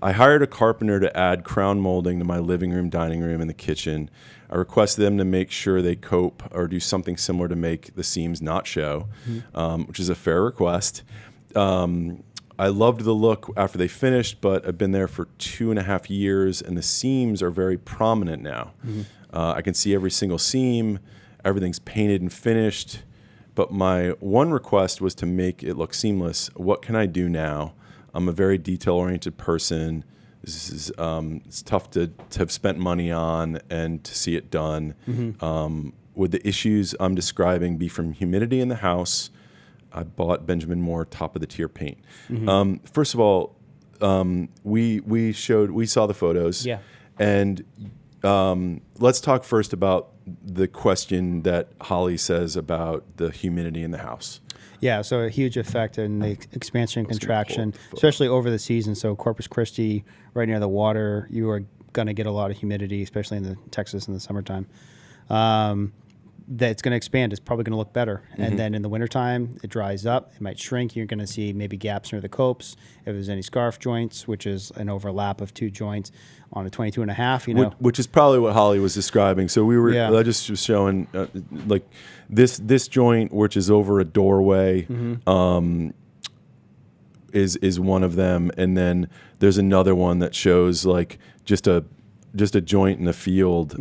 I hired a carpenter to add crown molding to my living room, dining room, and the kitchen. I requested them to make sure they cope or do something similar to make the seams not show, which is a fair request. I loved the look after they finished, but I've been there for 2.5 years, and the seams are very prominent now. I can see every single seam. Everything's painted and finished. But my one request was to make it look seamless. What can I do now? I'm a very detail-oriented person. This is it's tough to have spent money on and to see it done. Would the issues I'm describing be from humidity in the house? I bought Benjamin Moore top of the tier paint. First of all, we saw the photos. Yeah. And let's talk first about the question that Holly says about the humidity in the house. Yeah, so a huge effect in the expansion and contraction, especially over the season. So Corpus Christi, right near the water, you are going to get a lot of humidity, especially in the Texas in the summertime. That it's going to expand. It's probably going to look better. And then in the wintertime, it dries up. It might shrink. You're going to see maybe gaps near the copes. If there's any scarf joints, which is an overlap of 2 joints on a 22 and a half, you know. Which is probably what Holly was describing. So we were, I just was showing like this joint, which is over a doorway, is one of them. And then there's another one that shows like just a joint in the field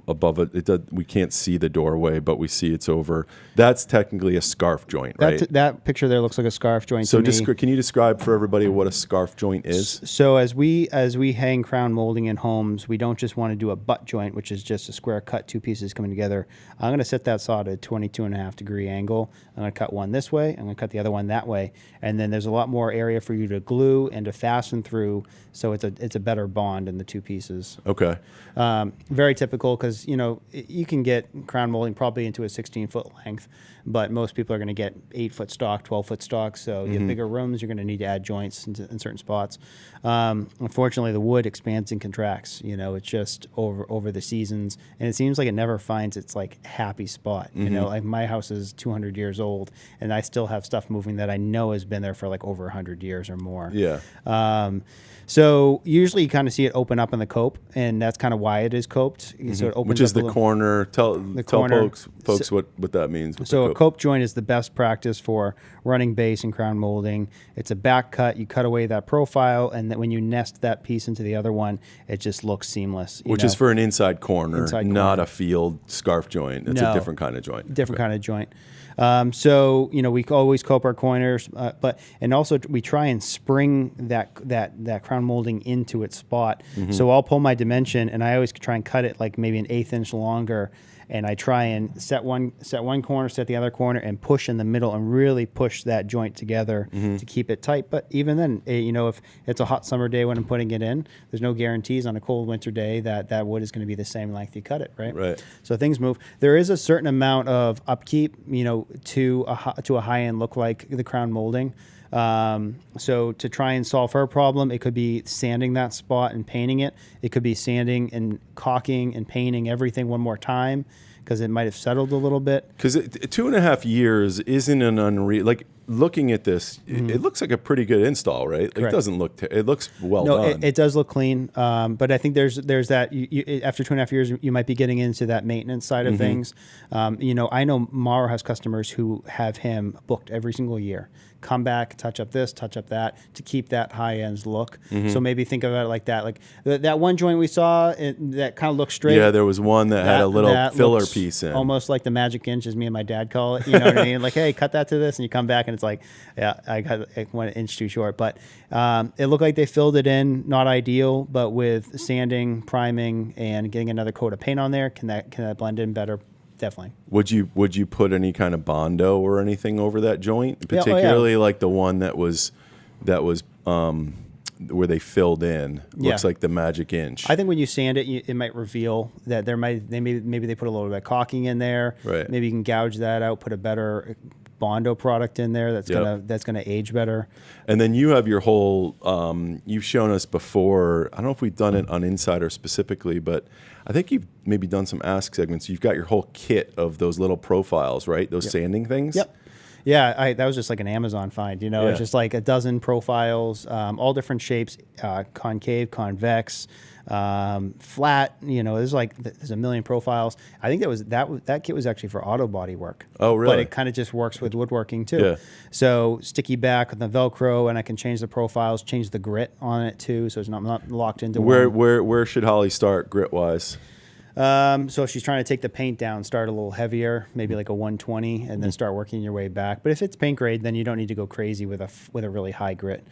above it. We can't see the doorway, but we see it's over. That's technically a scarf joint, right? That picture there looks like a scarf joint. So to me. Can you describe for everybody what a scarf joint is? So as we hang crown molding in homes, we don't just want to do a butt joint, which is just a square cut, 2 pieces coming together. I'm going to set that saw at a 22.5-degree angle. I'm going to cut one this way. I'm going to cut the other one that way. And then there's a lot more area for you to glue and to fasten through. So it's a better bond in the 2 pieces. Okay. Very typical because, you know, you can get crown molding probably into a 16-foot length, but most people are going to get 8-foot stock, 12-foot stock. So you have bigger rooms, you're going to need to add joints in certain spots. Unfortunately, the wood expands and contracts. You know, it's just over the seasons, and it seems like it never finds its like happy spot. You know, like my house is 200 years old, and I still have stuff moving that I know has been there for like over 100 years or more. Yeah. So usually you kind of see it open up in the cope, and that's kind of why it is coped. So it opens Which is up the corner. Tell folks what that means. So a cope joint is the best practice for running base and crown molding. It's a back cut. You cut away that profile, and then when you nest that piece into the other one, it just looks seamless. Which is for an inside corner, not a field scarf joint. It's a different kind of joint. Different kind of joint. So, you know, we always cope our corners, and also we try and spring that crown molding into its spot. So I'll pull my dimension, and I always try and cut it like maybe an 1/8 inch longer. And I try and set one corner, set the other corner, and push in the middle and really push that joint together to keep it tight. But even then, you know, if it's a hot summer day when I'm putting it in, there's no guarantees on a cold winter day that wood is going to be the same length you cut it, right? Right. So things move. There is a certain amount of upkeep, you know, to a high-end look like the crown molding. So to try and solve her problem, it could be sanding that spot and painting it. It could be sanding and caulking and painting everything one more time because it might have settled a little bit. Because 2.5 years isn't an unreal. Like looking at this, it looks like a pretty good install, right? Like, it doesn't look. It looks well done. It does look clean. But I think there's that. After 2.5 years, you might be getting into that maintenance side of things. You know, I know Mauro has customers who have him booked every single year. Come back, touch up this, touch up that, to keep that high-end look. So maybe think about it like that. Like that one joint we saw that kind of looked straight. Yeah, there was one that had a little filler piece in. Almost like the magic inch, as me and my dad call it. You know what I mean? Like, hey, cut that to this, and you come back, and it's like, yeah, I got like 1 inch too short. But it looked like they filled it in, not ideal, but with sanding, priming, and getting another coat of paint on there, can that blend in better? Definitely. Would you put any kind of Bondo or anything over that joint, particularly like the one that was where they filled in? Looks like the magic inch. I think when you sand it, it might reveal that maybe they put a little bit of caulking in there. Right. Maybe you can gouge that out, put a better Bondo product in there that's gonna age better. And then you have your whole. You've shown us before. I don't know if we've done it on Insider specifically, but I think you've maybe done some Ask segments. You've got your whole kit of those little profiles, right? Those sanding things. Yep. Yeah, that was just like an Amazon find. You know, it's just like a dozen profiles, all different shapes, concave, convex, flat. You know, there's a million profiles. I think that kit was actually for auto body work. Oh, really? But it kind of just works with woodworking too. Yeah. So sticky back with the Velcro, and I can change the profiles, change the grit on it too, so it's not locked into one. Where should Holly start grit wise? So if she's trying to take the paint down, start a little heavier, maybe like a 120, and then start working your way back. But if it's paint grade, then you don't need to go crazy with a really high grit.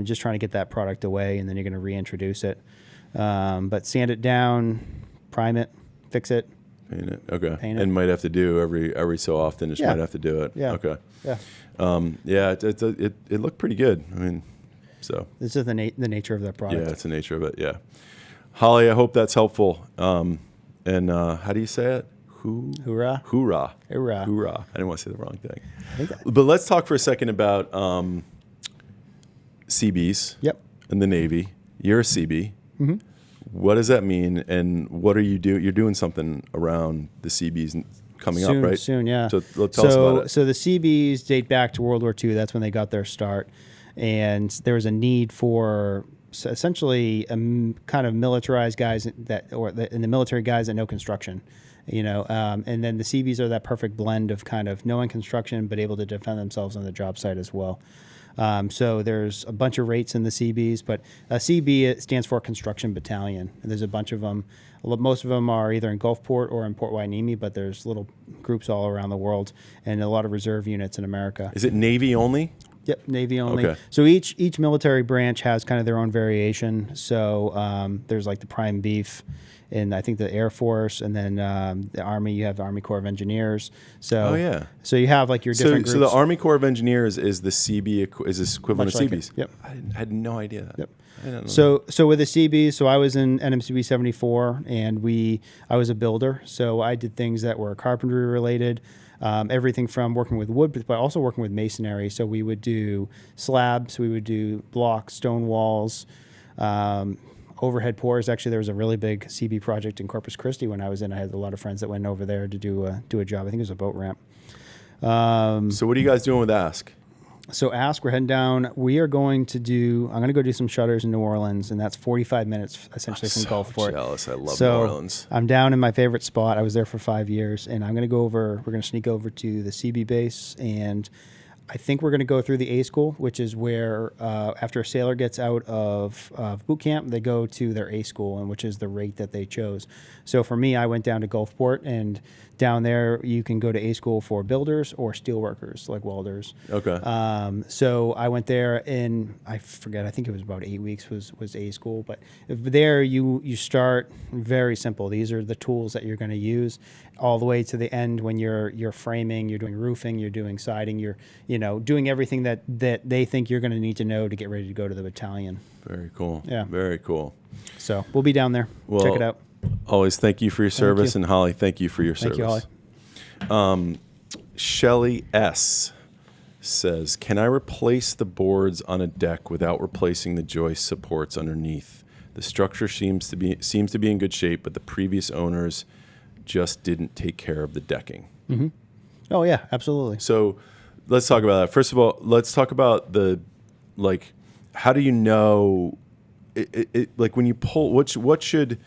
Just trying to get that product away, and then you're going to reintroduce it. But sand it down, prime it, fix it. Paint it. Okay. Paint it. And might have to do every so often. Just might have to do it. Yeah. Okay. Yeah. It looked pretty good. I mean, so. This is the nature of that product. Yeah, it's the nature of it. Yeah. Holly, I hope that's helpful. And how do you say it? Hoorah. Hoorah. Hoorah. Hoorah. I didn't want to say the wrong thing. But let's talk for a second about CBs. Yep. In the Navy. You're a CB. What does that mean, and what are you doing? You're doing something around the CBs coming Soon, up, right? Soon, yeah. So tell us about it. So the CBs date back to World War II. That's when they got their start, and there was a need for essentially kind of militarized guys in the military guys that know construction. And then the CBs are that perfect blend of kind of knowing construction but able to defend themselves on the job site as well. So there's a bunch of rates in the CBs, but a CB it stands for Construction Battalion. And there's a bunch of them. Most of them are either in Gulfport or in Port Hueneme, but there's little groups all around the world and a lot of reserve units in America. Is it Navy only? Yep, Navy only. Okay. So each military branch has kind of their own variation. So there's like the Prime Beef, and I think the Air Force, and then the Army. You have the Army Corps of Engineers. So so you have like your different groups. So the Army Corps of Engineers is the CB is this equivalent Much of like CBs? Yep. I had no idea that. Yep. I didn't know So with the CBs, so I was in NMCB 74, and I was a builder. So I did things that were carpentry related. Everything from working with wood, but also working with masonry. So we would do slabs, we would do blocks, stone walls, overhead pours. Actually, there was a really big CB project in Corpus Christi when I was in. I had a lot of friends that went over there to do a job. I think it was a boat ramp. So what are you guys doing with Ask? So Ask, we're heading down. We are going to I'm going to go do some shutters in New Orleans, and that's 45 minutes essentially from Gulfport. Jealous. I love New Orleans. I'm down in my favorite spot. I was there for 5 years, and we're going to sneak over to the CB base, and I think we're going to go through the A school, which is where after a sailor gets out of boot camp, they go to their A school, and which is the rate that they chose. So for me, I went down to Gulfport, and down there you can go to A school for builders or steel workers like welders. Okay. So I went there in, I forget, I think it was about 8 weeks was A school. But there you start very simple. These are the tools that you're going to use all the way to the end when you're framing, you're doing roofing, you're doing siding, you're doing everything that they think you're going to need to know to get ready to go to the battalion. Very cool. Yeah. Very cool. So we'll be down there. Well, check it out. Always thank you for your service, you. and Holly, thank you for your service. Thank you, Holly. Shelly S. says, can I replace the boards on a deck without replacing the joist supports underneath? The structure seems to be in good shape, but the previous owners just didn't take care of the decking. Mm-hmm. Oh, yeah, absolutely. So let's talk about that. First of all, let's talk about how do you know, like when you pull, what should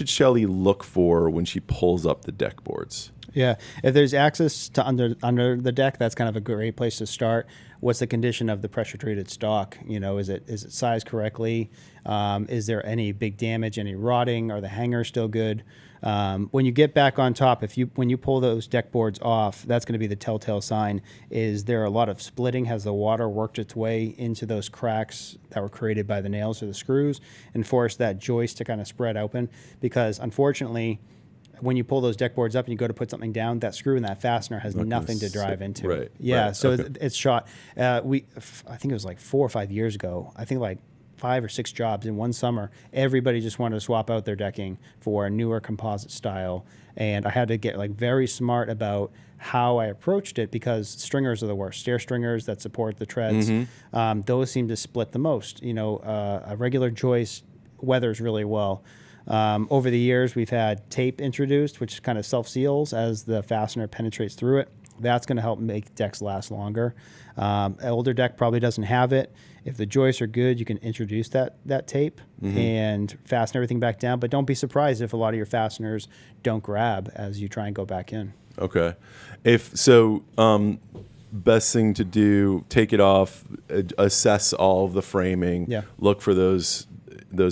Shelly look for when she pulls up the deck boards? Yeah, if there's access to under the deck, that's kind of a great place to start. What's the condition of the pressure treated stock? Is it sized correctly? Is there any big damage, any rotting? Are the hangers still good? When you get back on top, when you pull those deck boards off, that's going to be the telltale sign. Is there a lot of splitting? Has the water worked its way into those cracks that were created by the nails or the screws and forced that joist to kind of spread open? Because unfortunately, when you pull those deck boards up and you go to put something down, that screw and that fastener has nothing to drive into. Right. Yeah. Right. So okay. it's shot. I think it was like 4 or 5 years ago. I think like 5 or 6 jobs in one summer. Everybody just wanted to swap out their decking for a newer composite style. And I had to get very smart about how I approached it because stringers are the worst. Stair stringers that support the treads, those seem to split the most. A regular joist weathers really well. Over the years, we've had tape introduced, which kind of self-seals as the fastener penetrates through it. That's going to help make decks last longer. An older deck probably doesn't have it. If the joists are good, you can introduce that tape and fasten everything back down. But don't be surprised if a lot of your fasteners don't grab as you try and go back in. Okay. Best thing to do, take it off, assess all of the framing, look for those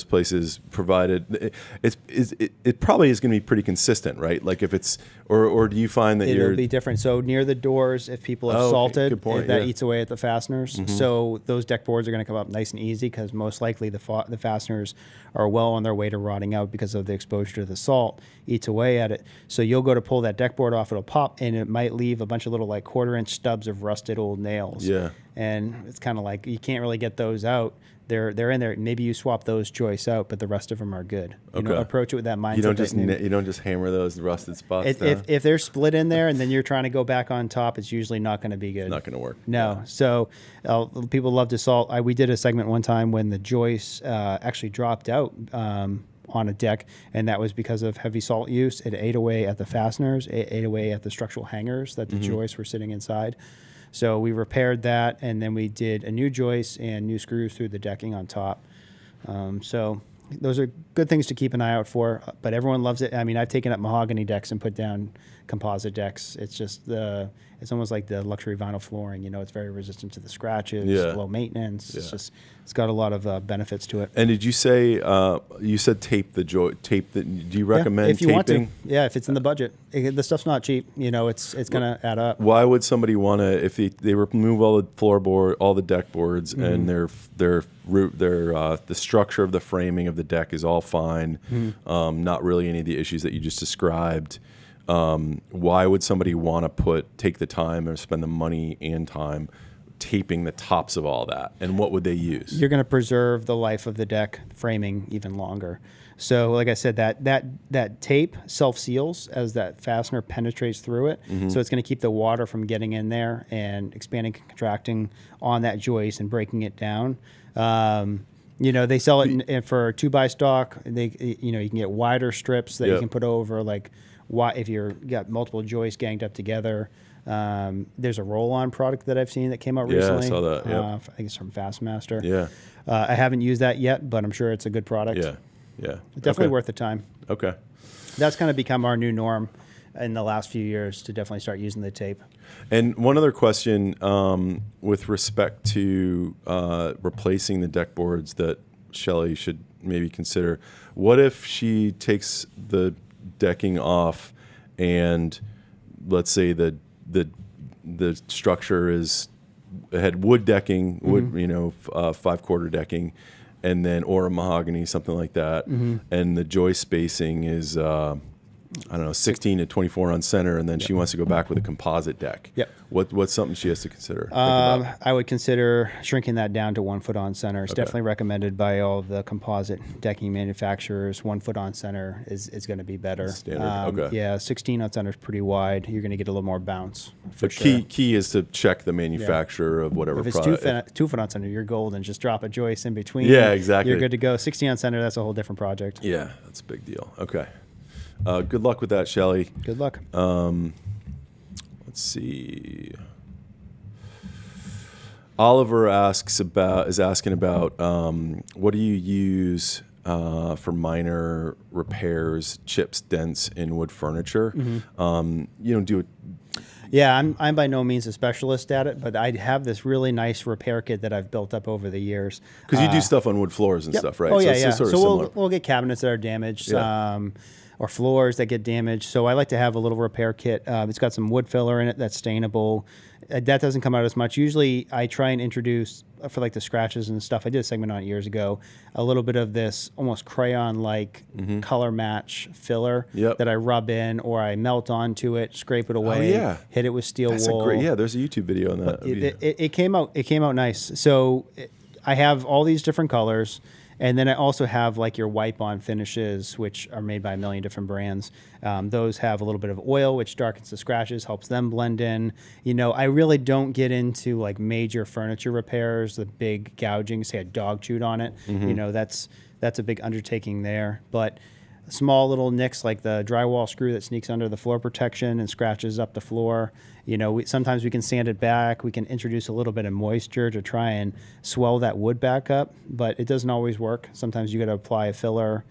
places, provided it probably is going to be pretty consistent, right? Like if it's or do you find that it'll be different? So near the doors, if people have salted, good point, that eats away at the fasteners. So those deck boards are going to come up nice and easy because most likely the fasteners are well on their way to rotting out because of the exposure to the salt eats away at it. So you'll go to pull that deck board off, it'll pop, and it might leave a bunch of little 1/4-inch stubs of rusted old nails. Yeah. And it's kind of like you can't really get those out. They're in there. Maybe you swap those joists out, but the rest of them are good. Approach it with that mindset. You don't just hammer those rusted spots down? If they're split in there and then you're trying to go back on top, it's usually not going to be good. Not going to work. No. Yeah. So people love to salt. We did a segment one time when the joists actually dropped out on a deck, and that was because of heavy salt use. It ate away at the fasteners, it ate away at the structural hangers that the joists were sitting inside. So we repaired that, and then we did a new joist and new screws through the decking on top. So those are good things to keep an eye out for, but everyone loves it. I mean, I've taken up mahogany decks and put down composite decks. It's just it's almost like the luxury vinyl flooring. You know, it's very resistant to the scratches, low maintenance. Yeah. It's got a lot of benefits to it. And did you say you said tape the joint? Do you recommend if you taping? want to, yeah, if it's in the budget. The stuff's not cheap. You know, it's going to add up. Why would somebody want to, if they remove all the floorboard, all the deck boards, and the structure of the framing of the deck is all fine, not really any of the issues that you just described? Why would somebody want to take the time or spend the money and time taping the tops of all that? And what would they use? You're going to preserve the life of the deck framing even longer. So like I said, that tape self-seals as that fastener penetrates through it. So it's going to keep the water from getting in there and expanding and contracting on that joist and breaking it down. You know, they sell it for 2x stock. You can get wider strips that you can put over, like if you're got multiple joists ganged up together. There's a roll-on product that I've seen that came out recently. I saw that. Yep. I think it's from Fastmaster. Yeah. I haven't used that yet, but I'm sure it's a good product. Yeah. Definitely worth the time. Okay. That's kind of become our new norm in the last few years, to definitely start using the tape. And one other question with respect to replacing the deck boards that Shelley should maybe consider. What if she takes the decking off and let's say the structure had wood decking, 5/4 decking, and then or a mahogany, something like that, and the joist spacing is 16 to 24 on center, and then she wants to go back with a composite deck. Yep. What's something she has to consider? I would consider shrinking that down to 1 foot on center. It's definitely recommended by all of the composite decking manufacturers. 1 foot on center is going to be better. Standard. Yeah, 16 on center is pretty wide. You're going to get a little more bounce. The key is to check the manufacturer of whatever product. If it's 2 foot on center, you're golden. Just drop a joist in between. Yeah, exactly. You're good to go. 16 on center, that's a whole different project. Yeah, that's a big deal. Okay. Good luck with that, Shelley. Good luck. Let's see. Oliver is asking about what do you use for minor repairs, chips, dents in wood furniture? Do it. Yeah, I'm by no means a specialist at it, but I have this really nice repair kit that I've built up over the years. Because you do stuff on wood floors and stuff, right? Oh, yeah, it's sort of so we'll get cabinets that are damaged. Or floors that get damaged. So I like to have a little repair kit. It's got some wood filler in it that's stainable. That doesn't come out as much. Usually I try and introduce, for like the scratches and stuff, I did a segment on it years ago, a little bit of this almost crayon-like color match filler that I rub in, or I melt onto it, scrape it away, hit it with steel wool. There's a YouTube video on that. It came out nice. So I have all these different colors. And then I also have like your wipe-on finishes, which are made by a million different brands. Those have a little bit of oil, which darkens the scratches, helps them blend in. I really don't get into like major furniture repairs, the big gouging, say a dog chewed on it. That's a big undertaking there. But small little nicks like the drywall screw that sneaks under the floor protection and scratches up the floor. Sometimes we can sand it back. We can introduce a little bit of moisture to try and swell that wood back up, but it doesn't always work. Sometimes you got to apply a filler,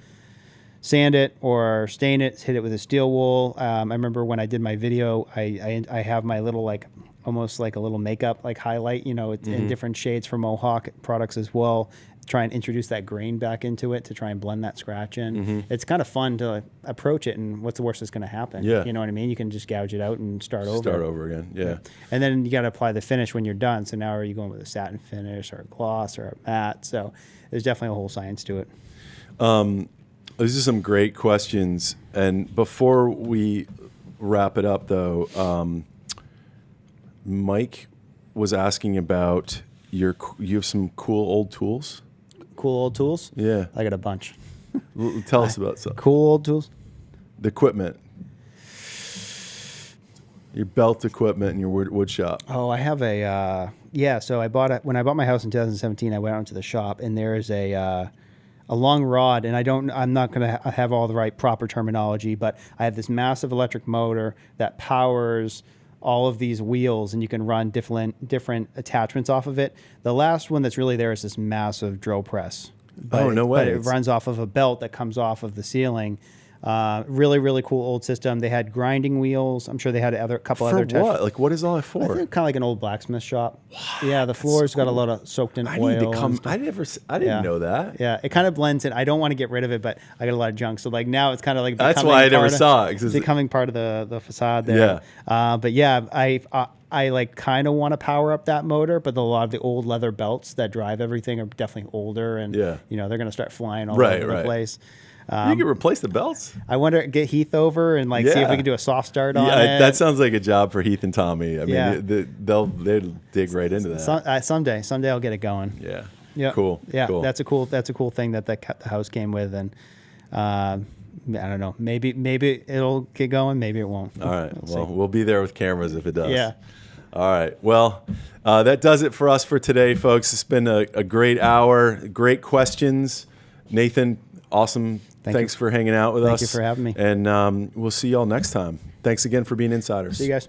sand it or stain it, hit it with a steel wool. I remember when I did my video, I have my little like almost like a little makeup like highlight, in different shades for Mohawk products as well. Try and introduce that grain back into it to try and blend that scratch in. It's kind of fun to approach it, and what's the worst that's going to happen? Yeah. You know what I mean? You can just gouge it out and start over. Start over again, yeah. And then you got to apply the finish when you're done. So now are you going with a satin finish or a gloss or a matte? So there's definitely a whole science to it. These are some great questions. And before we wrap it up, though, Mike was asking about you have some cool old tools? Cool old tools? Yeah. I got a bunch. Tell us about some. Cool old tools? The equipment. Your belt equipment in your wood shop. Oh, I have a, so I bought it, when I bought my house in 2017, I went out to the shop, and there is a a long rod, and I'm not going to have all the right proper terminology, but I have this massive electric motor that powers all of these wheels, and you can run different attachments off of it. The last one that's really there is this massive drill press. Oh, no way. But it runs off of a belt that comes off of the ceiling. Really, really cool old system. They had grinding wheels. I'm sure they had a couple For other types. what? Like, what is all that for? I think kind of like an old blacksmith shop. Yeah, the floor's got a lot of soaked in I oil. need to and come. stuff. I didn't know that. Yeah, it kind of blends in. I don't want to get rid of it, but I got a lot of junk. So like now it's kind of like That's becoming why I never part of- saw it, 'cause It's becoming part of the facade there. Yeah. But yeah, I like kind of want to power up that motor, but a lot of the old leather belts that drive everything are definitely older, and Yeah. they're going to start flying all Right, over the right. place. You can replace the belts. I wonder, get Heath over and like see if Yeah. we can do a soft start on Yeah, it. that sounds like a job for Heath and Tommy. I mean, Yeah. they'll dig right into that. Someday I'll get it going. Yeah. Yeah. Cool. Yeah. Cool. That's a cool thing that the house came with, and I don't know. Maybe it'll get going. Maybe it won't. All right. We'll Well, we'll be there with cameras if it does. Yeah. All right. Well, that does it for us for today, folks. It's been a great hour. Great questions. Nathan, awesome. Thanks for hanging out with us. Thank you for having me. And we'll see y'all next time. Thanks again for being insiders. See you guys.